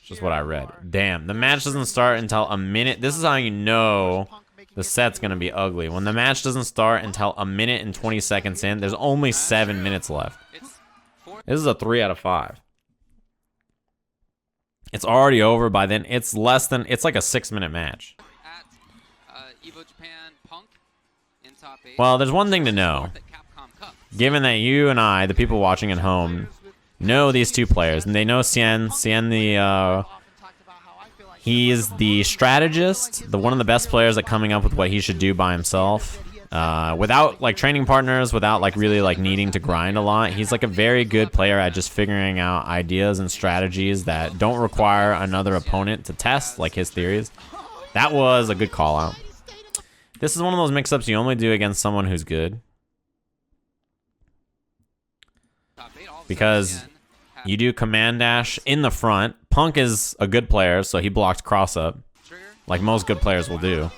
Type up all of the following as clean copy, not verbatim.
Just what I read. Damn, the match doesn't start until a minute. This is how you know the set's gonna be ugly. When the match doesn't start until a minute and 20 seconds in, there's only 7 minutes left. This is a 3 out of 5. It's already over by then. It's less than, it's like a 6-minute match. Well, there's one thing to know. Given that you and I, the people watching at home, know these two players, and they know Xian. Xian, he's the strategist, one of the best players at coming up with what he should do by himself. Without like training partners, without like really like needing to grind a lot. He's like a very good player at just figuring out ideas and strategies that don't require another opponent to test, like his theories. That was a good call out. This is one of those mix-ups you only do against someone who's good. Because you do command dash in the front. Punk is a good player, so he blocked cross-up, like most good players will do.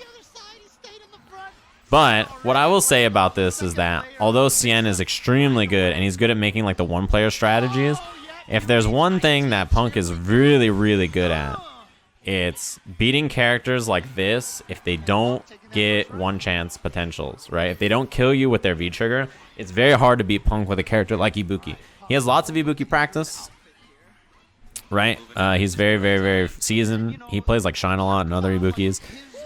But what I will say about this is that although Xian is extremely good and he's good at making like the one-player strategies, if there's one thing that Punk is really, really good at, it's beating characters like this if they don't get one-chance potentials, right? If they don't kill you with their V-trigger, it's very hard to beat Punk with a character like Ibuki. He has lots of Ibuki practice, right? He's very, very, very seasoned. He plays like Xian a lot and other Ibukis.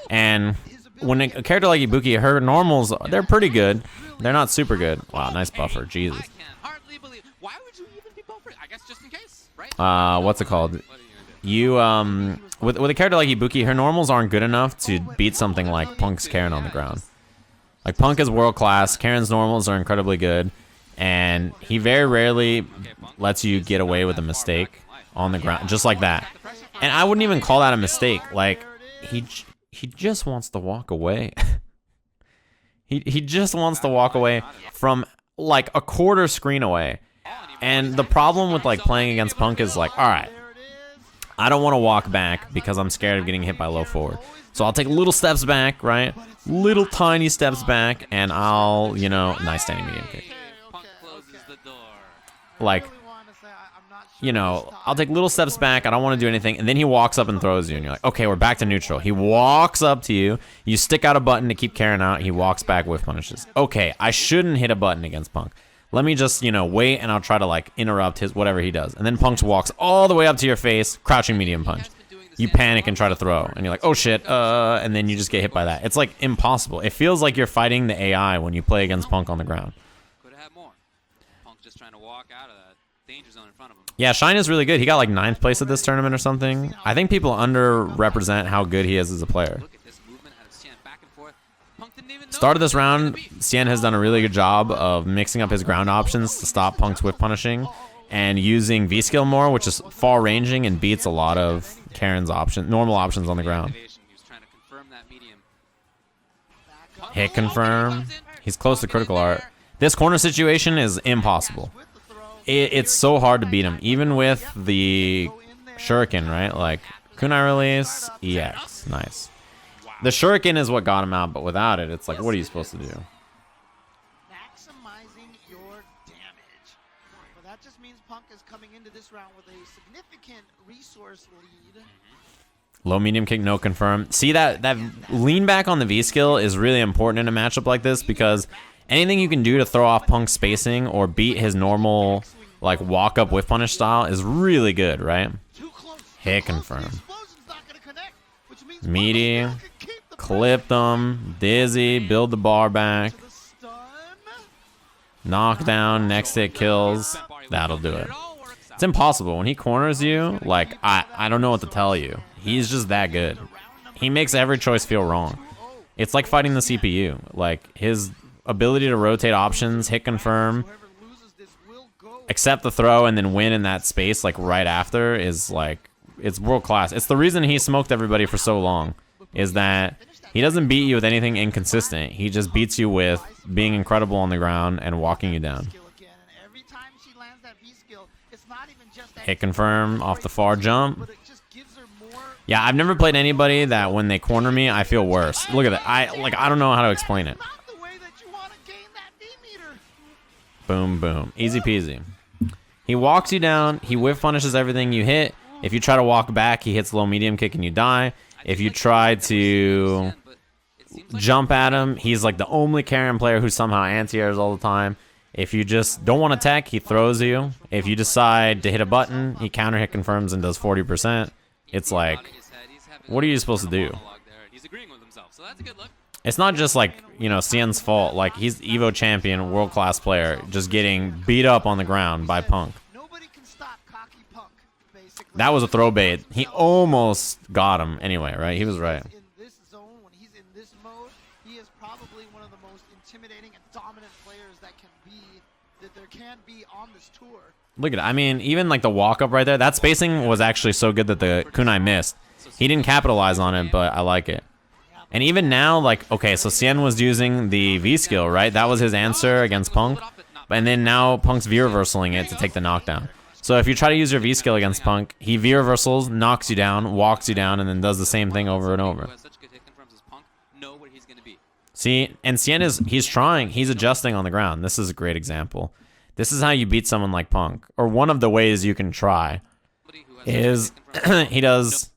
And when a character like Ibuki, her normals, they're pretty good. They're not super good. Wow, nice buffer. Jesus. What's it called? You, with a character like Ibuki, her normals aren't good enough to beat something like Punk's Karen on the ground. Like, Punk is world class. Karen's normals are incredibly good. And he very rarely lets you get away with a mistake on the ground, just like that. And I wouldn't even call that a mistake. Like, he just wants to walk away. he just wants to walk away from like a quarter screen away. And the problem with like playing against Punk is like, all right, I don't want to walk back because I'm scared of getting hit by low forward. So I'll take little steps back, right? Little tiny steps back, and I'll, you know, nice standing medium kick. Like, you know, I'll take little steps back. I don't want to do anything. And then he walks up and throws you. And you're like, okay, we're back to neutral. He walks up to you. You stick out a button to keep Karen out. He walks back with punishes. Okay, I shouldn't hit a button against Punk. Let me just, you know, wait and I'll try to, like, interrupt his whatever he does. And then Punk walks all the way up to your face, crouching medium punch. You panic and try to throw. And you're like, oh, shit. And then you just get hit by that. It's, like, impossible. It feels like you're fighting the AI when you play against Punk on the ground. Yeah, Xian is really good. He got like 9th place at this tournament or something. I think people underrepresent how good he is as a player. Start of this round, Xian has done a really good job of mixing up his ground options to stop Punk's whip punishing and using V-skill more, which is far ranging and beats a lot of Karen's normal options on the ground. Hit confirm. He's close to critical art. This corner situation is impossible. It's so hard to beat him, even with the shuriken, right? Like, kunai release, EX, nice. The shuriken is what got him out, but without it, it's like, what are you supposed to do? Maximizing your damage. Well, that just means Punk is coming into this round with a significant resource lead. Low medium kick, no confirm. See, that lean back on the V skill is really important in a matchup like this because anything you can do to throw off Punk's spacing or beat his normal like walk up whiff punish style is really good, right? Hit confirm. Meaty, clip them, dizzy, build the bar back. Knockdown, next hit kills. That'll do it. It's impossible. When he corners you, like, I don't know what to tell you. He's just that good. He makes every choice feel wrong. It's like fighting the CPU. Like, his ability to rotate options, hit confirm, accept the throw, and then win in that space, like, right after is, like, it's world class. It's the reason he smoked everybody for so long, is that he doesn't beat you with anything inconsistent. He just beats you with being incredible on the ground and walking you down. Hit confirm off the far jump. Yeah, I've never played anybody that when they corner me, I feel worse. Look at that. I don't know how to explain it. Boom, boom. Easy peasy. He walks you down. He whiff punishes everything you hit. If you try to walk back, he hits low medium kick and you die. If you try to jump at him, he's like the only Karen player who somehow anti-airs all the time. If you just don't want to tech, he throws you. If you decide to hit a button, he counter hit confirms and does 40%. It's like, what are you supposed to do? It's not just like, you know, Xian's fault. Like, he's Evo champion, world-class player, just getting beat up on the ground by Punk. That was a throw bait. He almost got him anyway, right? He was right. In this zone, when he's in this mode, he is probably one of the most intimidating and dominant players that there can be on this tour. Look at it. I mean, even like the walk-up right there, that spacing was actually so good that the kunai missed. He didn't capitalize on it, but I like it. And even now, like, okay, so Xian was using the V skill, right? That was his answer against Punk. And then now Punk's V reversaling it to take the knockdown. So if you try to use your V skill against Punk, he V reversals, knocks you down, walks you down, and then does the same thing over and over. See, and Xian he's trying, he's adjusting on the ground. This is a great example. This is how you beat someone like Punk. Or one of the ways you can try is he does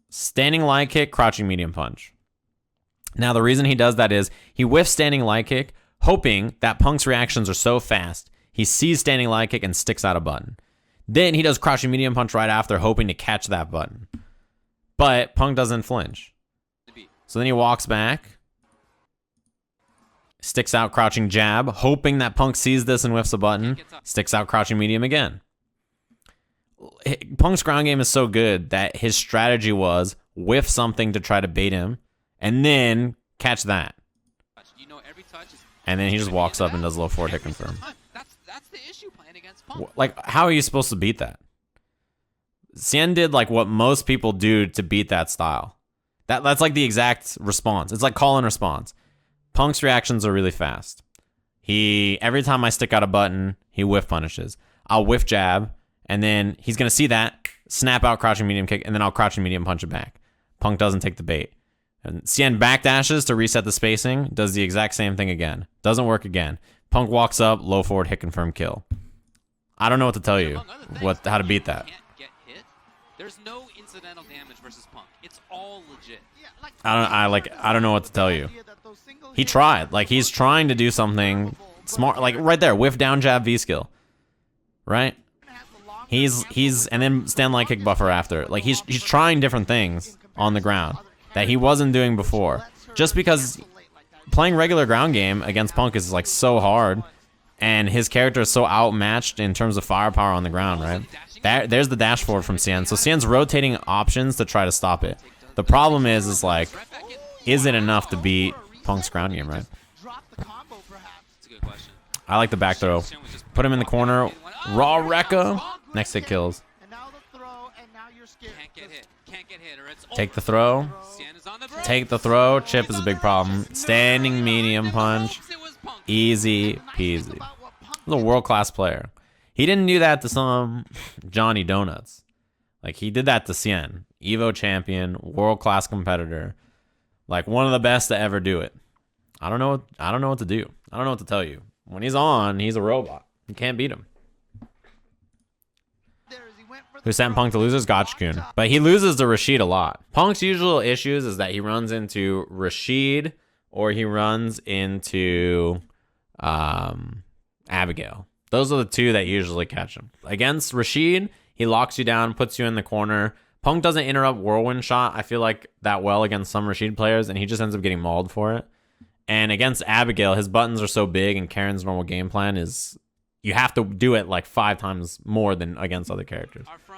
standing light kick, crouching medium punch. Now, the reason he does that is he whiffs standing light kick, hoping that Punk's reactions are so fast, he sees standing light kick and sticks out a button. Then he does crouching medium punch right after, hoping to catch that button. But Punk doesn't flinch. So then he walks back, sticks out crouching jab, hoping that Punk sees this and whiffs a button, sticks out crouching medium again. Punk's ground game is so good that his strategy was whiff something to try to bait him, and then catch that. And then he just walks up and does low forward hit confirm. That's the issue playing against Punk. Like, how are you supposed to beat that? Xian did like what most people do to beat that style. That's like the exact response. It's like call and response. Punk's reactions are really fast. Every time I stick out a button, he whiff punishes. I'll whiff jab, and then he's gonna see that, snap out crouching medium kick, and then I'll crouching medium punch it back. Punk doesn't take the bait. And Xian backdashes to reset the spacing, does the exact same thing again. Doesn't work again. Punk walks up, low forward hit confirm kill. I don't know what to tell you, how to beat that. There's no incidental damage versus Punk. It's all legit. I don't know what to tell you. He tried. Like, he's trying to do something smart. Like, right there, whiff down jab V skill. Right? And then stand light kick buffer after. Like, he's trying different things on the ground that he wasn't doing before. Just because playing regular ground game against Punk is like so hard, and his character is so outmatched in terms of firepower on the ground, right? There's the dash forward from Xian. So Xian's rotating options to try to stop it. The problem is like, is it enough to beat Punk's ground game, right? I like the back throw. Put him in the corner. Raw Rekka. Next hit kills. Take the throw. Take the throw. Chip is a big problem. Standing medium punch. Easy peasy. He's a world-class player. He didn't do that to some Johnny Donuts. Like, he did that to Xian. Evo champion, world-class competitor. Like, one of the best to ever do it. I don't know what to do. I don't know what to tell you. When he's on, he's a robot. You can't beat him. Who sent Punk to losers? Gotchkun. But he loses to Rashid a lot. Punk's usual issues is that he runs into Rashid or he runs into Abigail. Those are the two that usually catch him. Against Rashid, he locks you down, puts you in the corner. Punk doesn't interrupt Whirlwind Shot, I feel like, that well against some Rashid players, and he just ends up getting mauled for it. And against Abigail, his buttons are so big, and Karen's normal game plan is you have to do it like 5 times more than against other characters. Are from